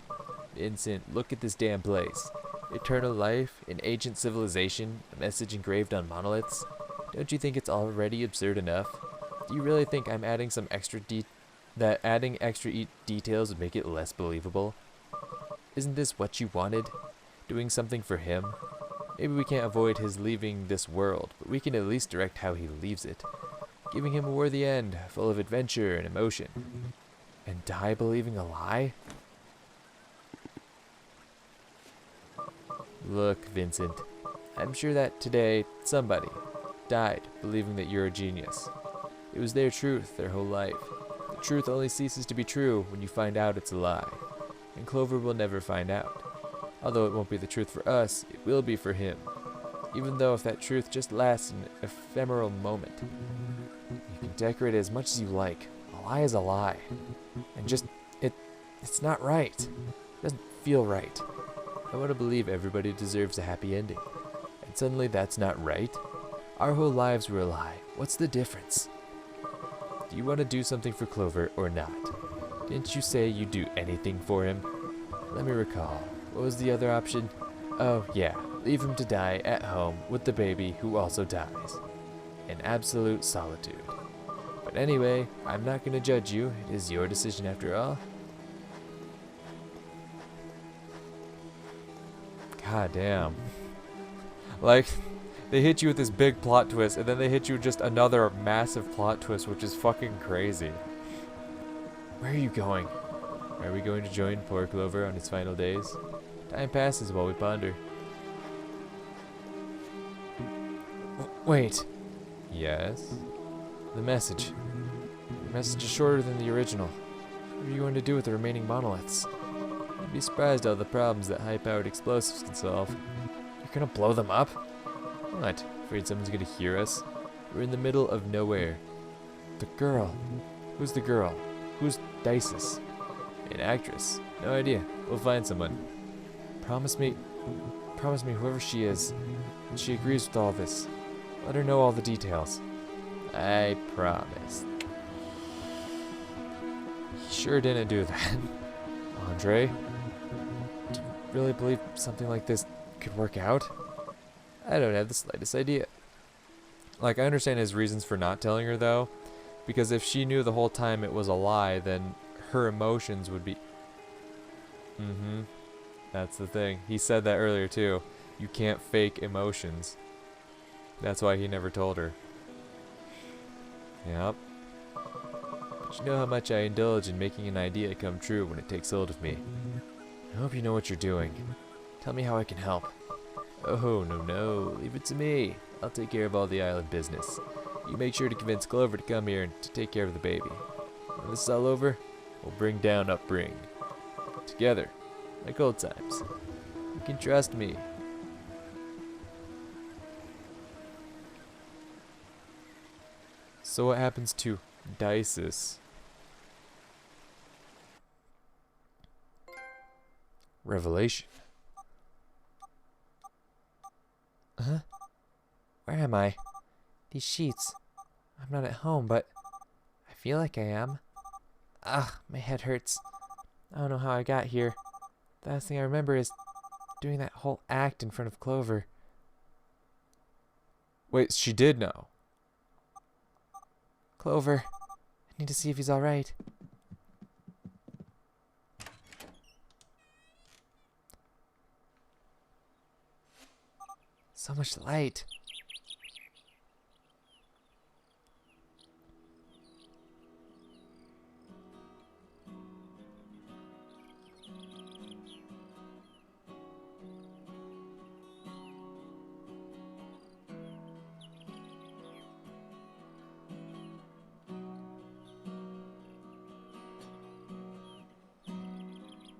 A: Vincent, look at this damn place. Eternal life, an ancient civilization, a message engraved on monoliths. Don't you think it's already absurd enough? Do you really think I'm adding some extra details would make it less believable? Isn't this what you wanted? Doing something for him? Maybe we can't avoid his leaving this world, but we can at least direct how he leaves it. Giving him a worthy end, full of adventure and emotion. And die believing a lie? Look, Vincent, I'm sure that today somebody died believing that you're a genius. It was their truth their whole life. The truth only ceases to be true when you find out it's a lie. And Clover will never find out. Although it won't be the truth for us, it will be for him. Even though if that truth just lasts an ephemeral moment. You can decorate it as much as you like. A lie is a lie. And it's not right. It doesn't feel right. I want to believe everybody deserves a happy ending. And suddenly that's not right? Our whole lives were a lie. What's the difference? Do you want to do something for Clover or not? Didn't you say you'd do anything for him? Let me recall. What was the other option? Oh, yeah. Leave him to die at home with the baby who also dies. In absolute solitude. But anyway, I'm not going to judge you. It is your decision after all.
B: God damn. Like, they hit you with this big plot twist, and then they hit you with just another massive plot twist, which is fucking crazy.
A: Where are you going?
B: Are we going to join poor Clover on his final days? Time passes while we ponder.
A: Wait.
B: Yes?
A: The message. The message is shorter than the original. What are you going to do with the remaining monoliths?
B: You'd be surprised at all the problems that high-powered explosives can solve.
A: You're gonna blow them up?
B: What? Afraid someone's gonna hear us? We're in the middle of nowhere.
A: The girl. Who's the girl? Who's Dices?
B: An actress. No idea. We'll find someone.
A: Promise me whoever she is, and she agrees with all this. Let her know all the details.
B: I promise.
A: He sure didn't do that. Andre, do you really believe something like this could work out?
B: I don't have the slightest idea. Like, I understand his reasons for not telling her, though. Because if she knew the whole time it was a lie, then her emotions would be... That's the thing. He said that earlier, too. You can't fake emotions. That's why he never told her. Yep. But you know how much I indulge in making an idea come true when it takes hold of me.
A: I hope you know what you're doing. Tell me how I can help.
B: Oh, no. Leave it to me. I'll take care of all the island business. You make sure to convince Clover to come here and to take care of the baby. When this is all over, we'll bring down Upbring. Together, like old times. You can trust me.
A: So what happens to Dices? Revelation. Huh? Where am I? These sheets. I'm not at home, but I feel like I am. Ugh, my head hurts. I don't know how I got here. The last thing I remember is doing that whole act in front of Clover.
B: Wait, she did know.
A: Clover, I need to see if he's alright. So much light.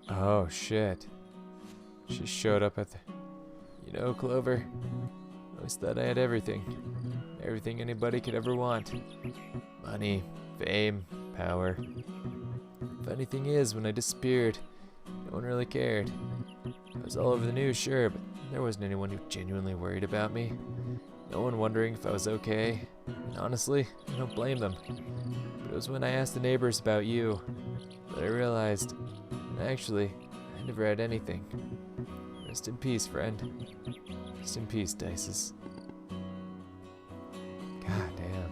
A: Oh, shit. She showed up at the... You know, Clover, I always thought I had everything. Everything anybody could ever want. Money, fame, power. Funny thing is, when I disappeared, no one really cared. I was all over the news, sure, but there wasn't anyone who genuinely worried about me. No one wondering if I was okay. And honestly, I don't blame them. But it was when I asked the neighbors about you that I realized, actually, I never had anything. Rest in peace, friend. Rest in peace, Dices. God damn.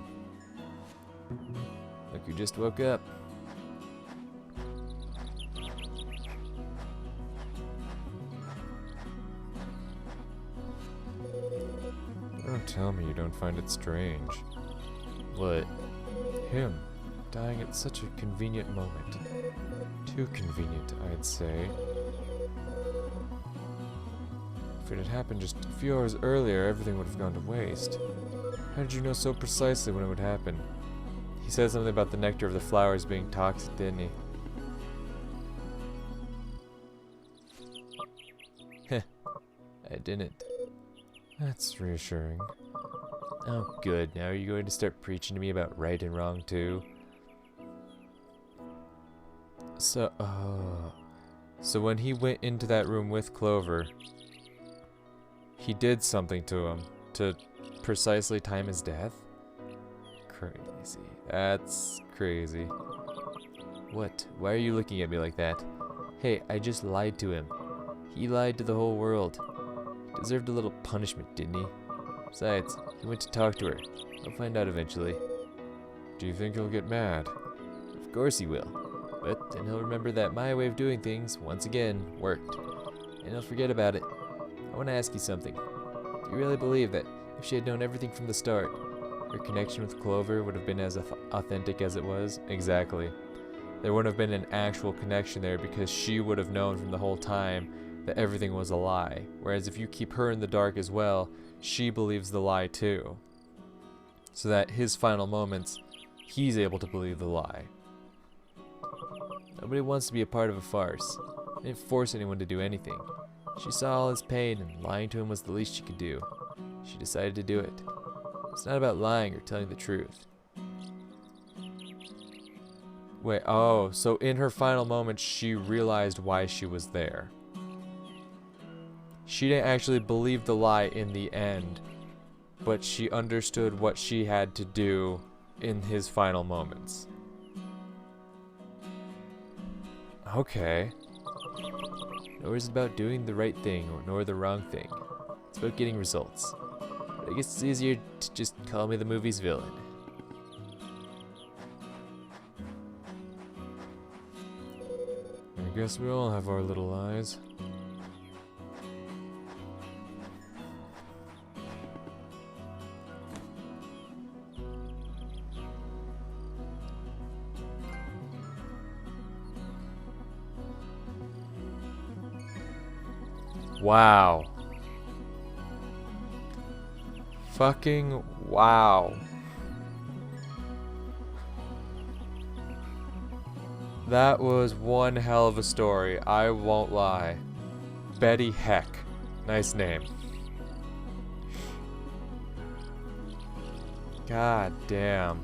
A: Look who just woke up.
B: Don't tell me you don't find it strange.
A: What?
B: Him, dying at such a convenient moment. Too convenient, I'd say. If it had happened just a few hours earlier, everything would have gone to waste. How did you know so precisely when it would happen?
A: He said something about the nectar of the flowers being toxic, didn't he? Heh, I didn't.
B: That's reassuring.
A: Oh, good. Now are you going to start preaching to me about right and wrong, too? So when he went into that room with Clover, he did something to him to precisely time his death? Crazy. That's crazy. What? Why are you looking at me like that? Hey, I just lied to him. He lied to the whole world. He deserved a little punishment, didn't he? Besides, he went to talk to her. I'll find out eventually.
B: Do you think he'll get mad?
A: Of course he will. But then he'll remember that my way of doing things, once again, worked. And he'll forget about it. I want to ask you something. Do you really believe that if she had known everything from the start, her connection with Clover would have been as authentic as it was? Exactly. There wouldn't have been an actual connection there because she would have known from the whole time that everything was a lie. Whereas if you keep her in the dark as well, she believes the lie too. So that his final moments, he's able to believe the lie. Nobody wants to be a part of a farce. They didn't force anyone to do anything. She saw all his pain and lying to him was the least she could do. She decided to do it. It's not about lying or telling the truth. Wait, oh, so in her final moments she realized why she was there. She didn't actually believe the lie in the end, but she understood what she had to do in his final moments. Okay. Nor is it about doing the right thing nor the wrong thing. It's about getting results. But I guess it's easier to just call me the movie's villain.
B: I guess we all have our little lies.
A: Wow. Fucking wow. That was one hell of a story, I won't lie. Betty Heck. Nice name. God damn.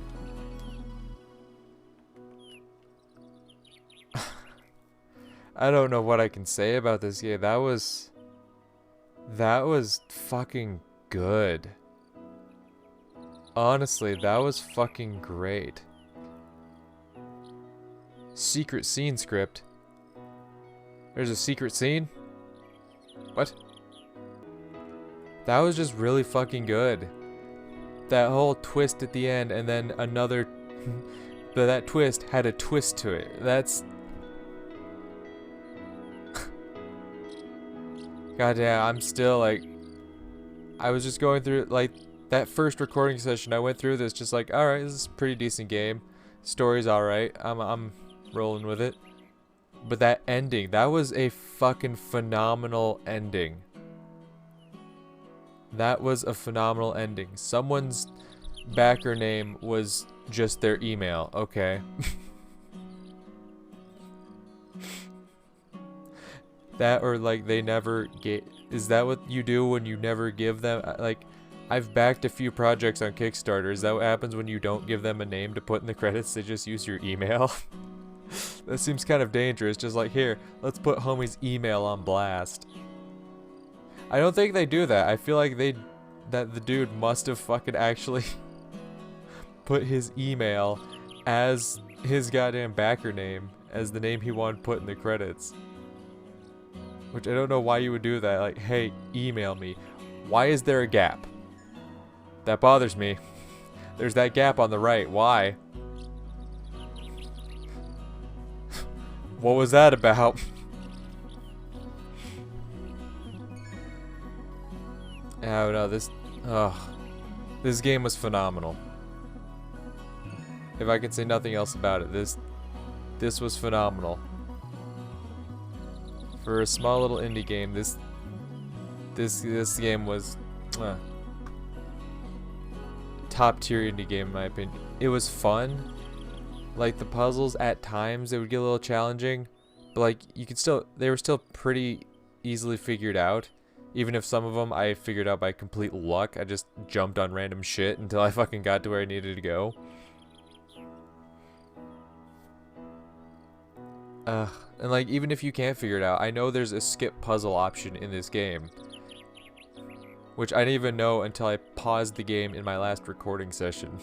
A: I don't know what I can say about this game. That was fucking good. Honestly, that was fucking great. Secret scene script. There's a secret scene? What? That was just really fucking good. That whole twist at the end and then another but that twist had a twist to it. That's goddamn, I'm still like I was just going through like that first recording session. I went through this just like, all right, this is a pretty decent game. Story's all right. I'm rolling with it. But that ending, that was a fucking phenomenal ending. That was a phenomenal ending. Someone's backer name was just their email. Okay.
B: That or like they never get. Is that what you do when you never give them like? I've backed a few projects on Kickstarter. Is that what happens when you don't give them a name to put in the credits? They just use your email. That seems kind of dangerous. Just like, here, let's put homie's email on blast. I don't think they do that. I feel like that the dude must have fucking actually put his email as his goddamn backer name, as the name he wanted put in the credits. Which I don't know why you would do that. Like, hey, email me. Why is there a gap? That bothers me. There's that gap on the right. Why? What was that about? Oh no, this game was phenomenal. If I can say nothing else about it, this was phenomenal. For a small little indie game, this game was top tier indie game in my opinion. It was fun. Like the puzzles at times they would get a little challenging, but like they were still pretty easily figured out. Even if some of them I figured out by complete luck, I just jumped on random shit until I fucking got to where I needed to go. And like even if you can't figure it out, I know there's a skip puzzle option in this game, which I didn't even know until I paused the game in my last recording session.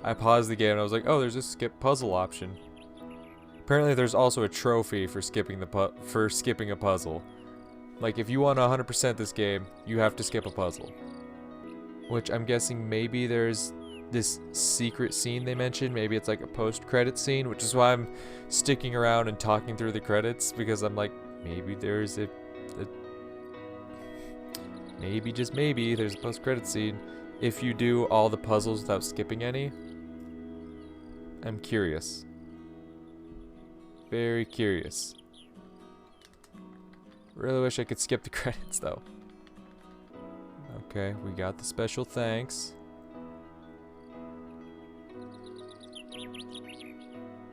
B: I paused the game and I was like, oh, there's a skip puzzle option. Apparently there's also a trophy for skipping a puzzle. Like if you want to 100% this game, you have to skip a puzzle. Which I'm guessing maybe there's this secret scene they mentioned. Maybe it's like a post-credit scene, which is why I'm sticking around and talking through the credits, because I'm like, maybe there's maybe, just maybe, there's a post-credit scene if you do all the puzzles without skipping any. I'm curious. Very curious. Really wish I could skip the credits though. Okay, we got the special thanks.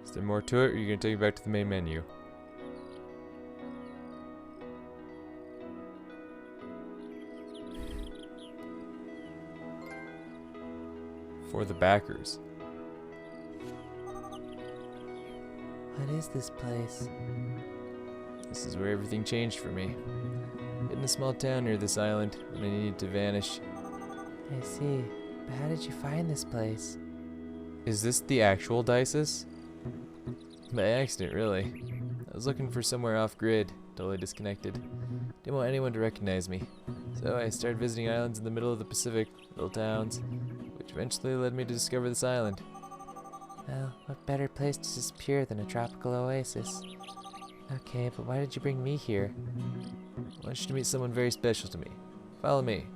B: Is there more to it, or are you gonna take me back to the main menu? For the backers.
A: What is this place?
B: This is where everything changed for me. In a small town near this island, when I needed to vanish.
A: I see. But how did you find this place?
B: Is this the actual Dices? By accident, really. I was looking for somewhere off-grid, totally disconnected. Didn't want anyone to recognize me. So I started visiting islands in the middle of the Pacific, little towns, which eventually led me to discover this island.
A: Well, what better place to disappear than a tropical oasis? Okay, but why did you bring me here?
B: I want you to meet someone very special to me. Follow me.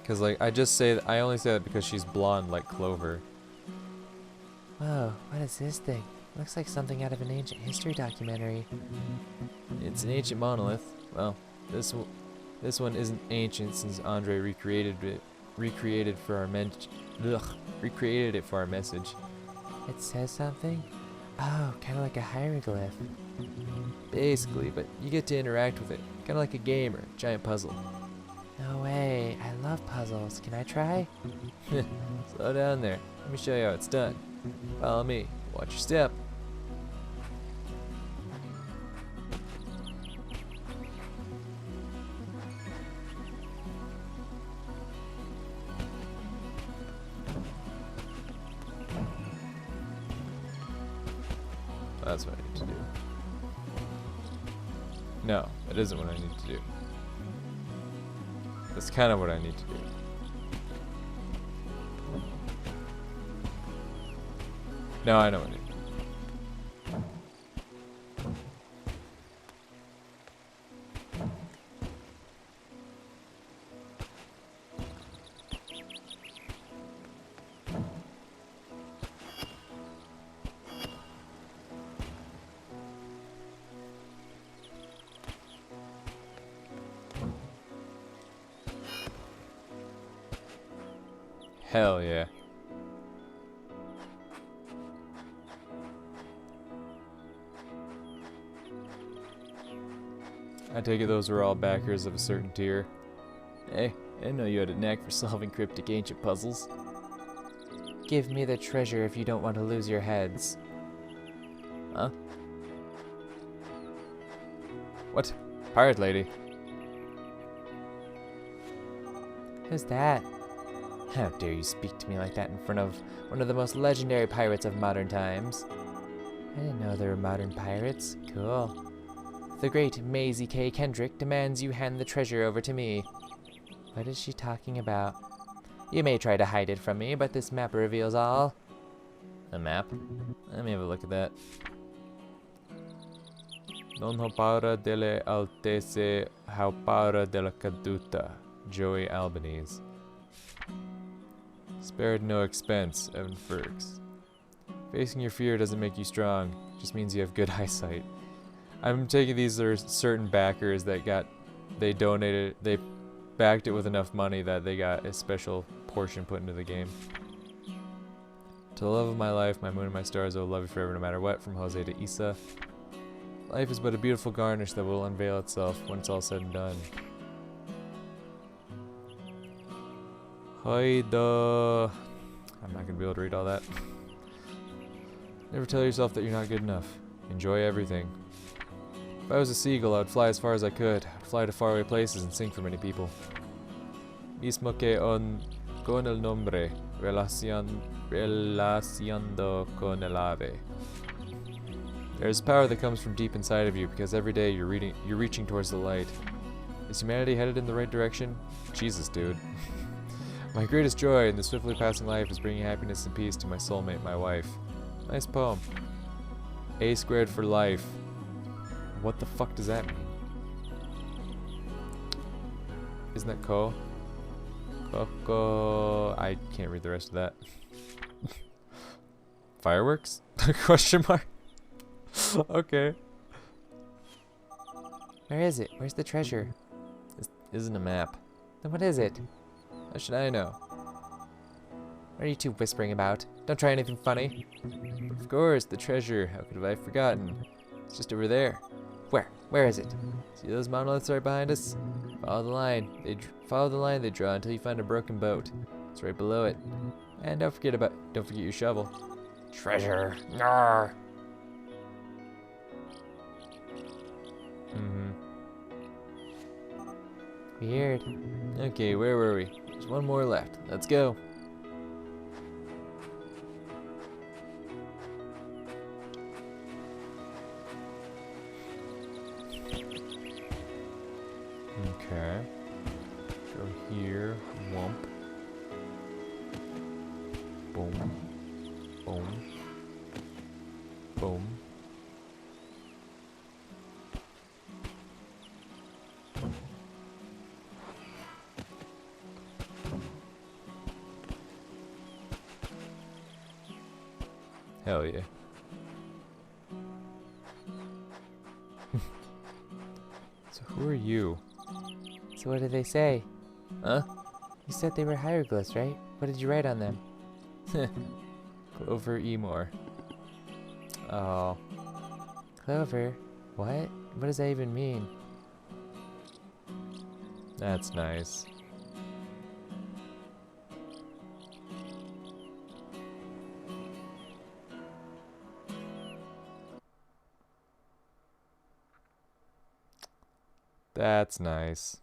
B: Cause like I only say that because she's blonde like Clover.
A: Whoa, what is this thing? Looks like something out of an ancient history documentary.
B: It's an ancient monolith. Well, this one isn't ancient since Andre recreated it for our message.
A: It says something? Oh, kind of like a hieroglyph.
B: Basically, but you get to interact with it, kind of like a game or a giant puzzle.
A: No way, I love puzzles. Can I try?
B: Slow down there. Let me show you how it's done. Follow me. Watch your step. That's what I need to do. No, that isn't what I need to do. That's kind of what I need to do. No, I know what I need to do. Hell yeah. I take it those were all backers of a certain tier. Hey, I didn't know you had a knack for solving cryptic ancient puzzles.
A: Give me the treasure if you don't want to lose your heads.
B: Huh? What? Pirate lady?
A: Who's that? How dare you speak to me like that in front of one of the most legendary pirates of modern times? I didn't know there were modern pirates. Cool. The great Maisie K. Kendrick demands you hand the treasure over to me. What is she talking about? You may try to hide it from me, but this map reveals all.
B: A map? Let me have a look at that. Non ho paura delle altezze, ho paura della caduta. Joey Albanese. Spared no expense, Evan Ferks. Facing your fear doesn't make you strong, just means you have good eyesight. I'm taking these are certain backers that they backed it with enough money that they got a special portion put into the game. To the love of my life, my moon and my stars, I will love you forever no matter what, from Jose to Isa. Life is but a beautiful garnish that will unveil itself when it's all said and done. Hoida. I'm not gonna be able to read all that. Never tell yourself that you're not good enough. Enjoy everything. If I was a seagull, I would fly as far as I could. I'd fly to faraway places and sing for many people. Mismo que con el nombre, relacionando con el ave. There's power that comes from deep inside of you because every day you're reaching towards the light. Is humanity headed in the right direction? Jesus, dude. My greatest joy in the swiftly passing life is bringing happiness and peace to my soulmate, my wife. Nice poem. A squared for life. What the fuck does that mean? Isn't that ko? Coco. I can't read the rest of that. Fireworks? Question mark? Okay.
A: Where is it? Where's the treasure?
B: This isn't a map.
A: Then what is it?
B: How should I know?
A: What are you two whispering about? Don't try anything funny.
B: But of course, the treasure. How could have I forgotten? It's just over there.
A: Where? Where is it?
B: See those monoliths right behind us? Follow the line. Follow the line they draw until you find a broken boat. It's right below it. And don't forget your shovel.
A: Treasure. Yarr. Weird.
B: Okay, where were we? There's one more left. Let's go. Okay. Go here. Wump. Boom. Boom. Boom. Hell yeah. So who are you?
A: So what did they say?
B: Huh?
A: You said they were hieroglyphs, right? What did you write on them?
B: Clover Emor. Oh.
A: Clover? What? What does that even mean?
B: That's nice. That's nice.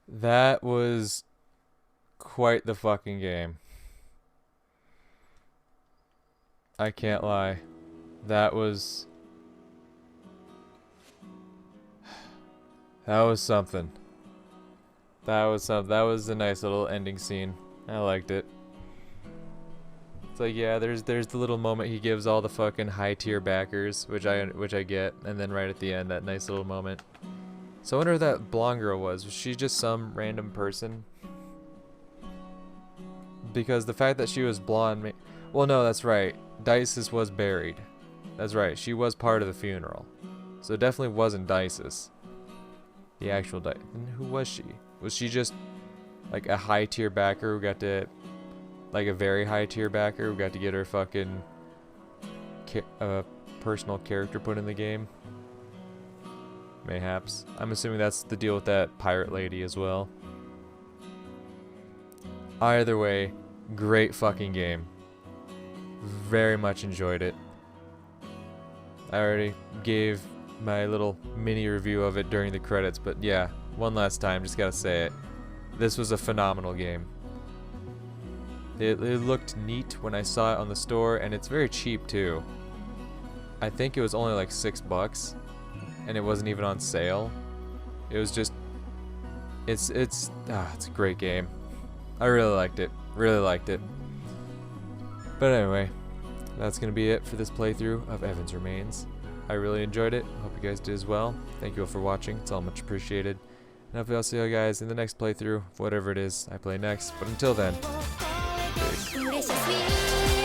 B: That was quite the fucking game. I can't lie. That was something. That was a nice little ending scene. I liked it. It's like, yeah, there's the little moment he gives all the fucking high tier backers, which I get, and then right at the end, that nice little moment. So I wonder who that blonde girl was. Was she just some random person? Because the fact that she was blonde, well, no, that's right. Dices was buried. That's right. She was part of the funeral, so it definitely wasn't Dices. The actual Dice. Who was she? Was she just like a high tier backer who got to, like a very high tier backer who got to get her fucking personal character put in the game. Mayhaps. I'm assuming that's the deal with that pirate lady as well. Either way, great fucking game. Very much enjoyed it. I already gave my little mini review of it during the credits, but yeah, one last time, just gotta say it. This was a phenomenal game. It looked neat when I saw it on the store, and it's very cheap too. I think it was only like $6, and it wasn't even on sale. It was just, it's a great game. I really liked it. Really liked it. But anyway, that's gonna be it for this playthrough of Evan's Remains. I really enjoyed it. Hope you guys did as well. Thank you all for watching. It's all much appreciated. And hopefully I'll see you guys in the next playthrough, whatever it is I play next. But until then, peace.